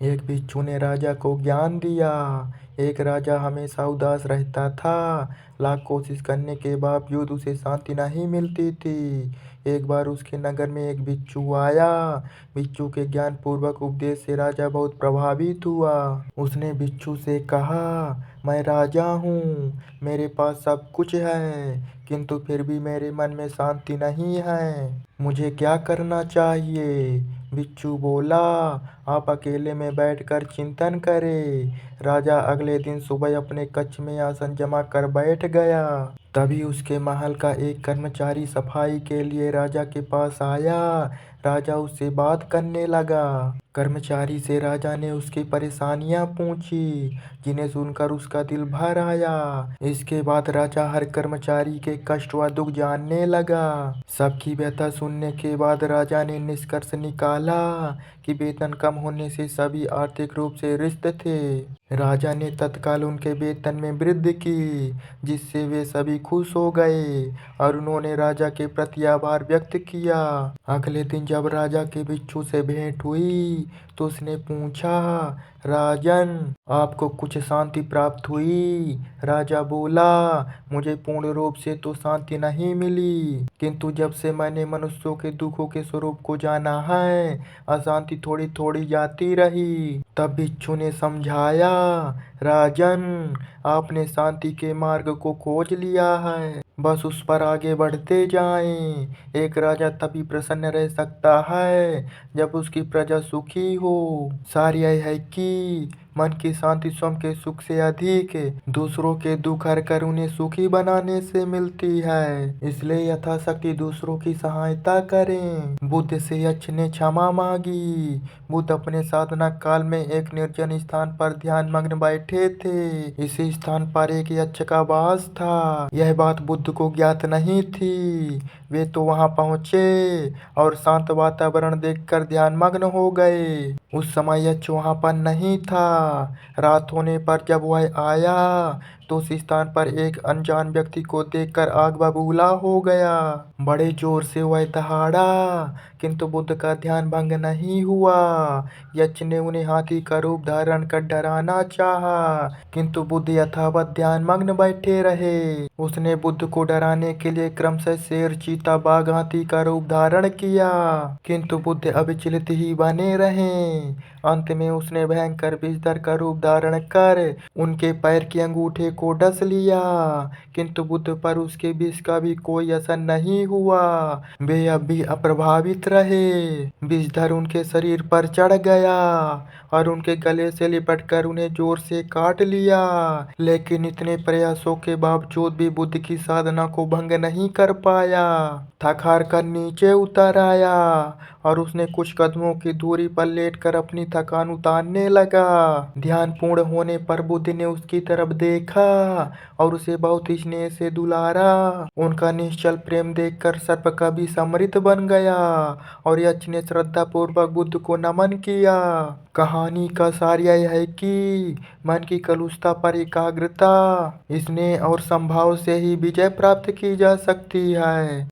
एक भिक्षु ने राजा को ज्ञान दिया। एक राजा हमेशा उदास रहता था। लाख कोशिश करने के बावजूद उसे शांति नहीं मिलती थी। एक बार उसके नगर में एक भिक्षु आया। भिक्षु के ज्ञान पूर्वक उपदेश से राजा बहुत प्रभावित हुआ। उसने भिक्षु से कहा, मैं राजा हूँ, मेरे पास सब कुछ है, किंतु फिर भी मेरे मन में शांति नहीं है। मुझे क्या करना चाहिए? भिक्षु बोला, आप अकेले में बैठकर चिंतन करें। राजा अगले दिन सुबह अपने कक्ष में आसन जमा कर बैठ गया। तभी उसके महल का एक कर्मचारी सफाई के लिए राजा के पास आया। राजा उससे बात करने लगा। कर्मचारी से राजा ने उसकी परेशानियां पूछी, जिन्हें सुनकर उसका दिल भर आया। इसके बाद राजा हर कर्मचारी के कष्ट व दुख जानने लगा। सबकी व्यथा सुनने के बाद राजा ने निष्कर्ष निकाला कि वेतन कम होने से सभी आर्थिक रूप से रिक्त थे। राजा ने तत्काल उनके वेतन में वृद्धि की, जिससे वे सभी खुश हो गए और उन्होंने राजा के प्रति आभार व्यक्त किया। अगले दिन जब राजा के भिक्षु से भेंट हुई तो उसने पूछा, राजन, आपको कुछ शांति प्राप्त हुई? राजा बोला, मुझे पूर्ण रूप से तो शांति नहीं मिली, किंतु जब से मैंने मनुष्यों के दुखों के स्वरूप को जाना है, अशांति थोड़ी थोड़ी जाती रही। तब भिक्षु ने समझाया, राजन, आपने शांति के मार्ग को खोज लिया है, बस उस पर आगे बढ़ते जाएं। एक राजा तभी प्रसन्न रह सकता है जब उसकी प्रजा सुखी हो। सार यह है कि मन की शांति स्वयं के सुख से अधिक दूसरों के दुख हर कर उन्हें सुखी बनाने से मिलती है। इसलिए यथाशक्ति दूसरों की सहायता करें। बुद्ध से यक्ष ने क्षमा मांगी। बुद्ध अपने साधना काल में एक निर्जन स्थान पर ध्यान मग्न बैठे थे। इसी स्थान पर एक यक्ष का वास था। यह बात बुद्ध को ज्ञात नहीं थी। वे तो वहां पहुंचे और शांत वातावरण देखकर ध्यान मग्न हो गए। उस समय यक्ष वहां पर नहीं था। रात होने पर जब वह आया तो उस स्थान पर एक अनजान व्यक्ति को देखकर आग बबूला हो गया। बड़े जोर से वह दहाड़ा, किंतु बुद्ध का ध्यान भंग नहीं हुआ। यक्ष ने उन्हें हाथी का रूप धारण कर डराना चाहा, किंतु बुद्ध यथावत ध्यान मग्न बैठे रहे। उसने बुद्ध को डराने के लिए क्रमशः शेर, चीता, बाघ, हाथी का रूप धारण किया, किंतु बुद्ध अविचलित ही बने रहे। अंत में उसने भयंकर विषधर का रूप धारण कर उनके पैर के अंगूठे को डस लिया, किंतु बुद्ध पर उसके विष का भी कोई असर नहीं हुआ। वे अब भी अप्रभावित रहे। विषधर उनके शरीर पर चढ़ गया और उनके गले से लिपटकर उन्हें जोर से काट लिया, लेकिन इतने प्रयासों के बावजूद भी बुद्ध की साधना को भंग नहीं कर पाया। थक हार कर नीचे उतर आया और उसने कुछ कदमों की दूरी पर लेटकर अपनी थकान उतारने लगा। ध्यान पूर्ण होने पर बुद्ध ने उसकी तरफ देखा और उसे बहुत ही स्नेह से दुलारा। उनका निश्चल प्रेम देखकर सर्प का भी समृत बन गया और यक्ष ने श्रद्धा पूर्वक बुद्ध को नमन किया। कहानी का सार यह है कि मन की कलुषता पर एकाग्रता, स्नेह और समभाव से ही विजय प्राप्त की जा सकती है।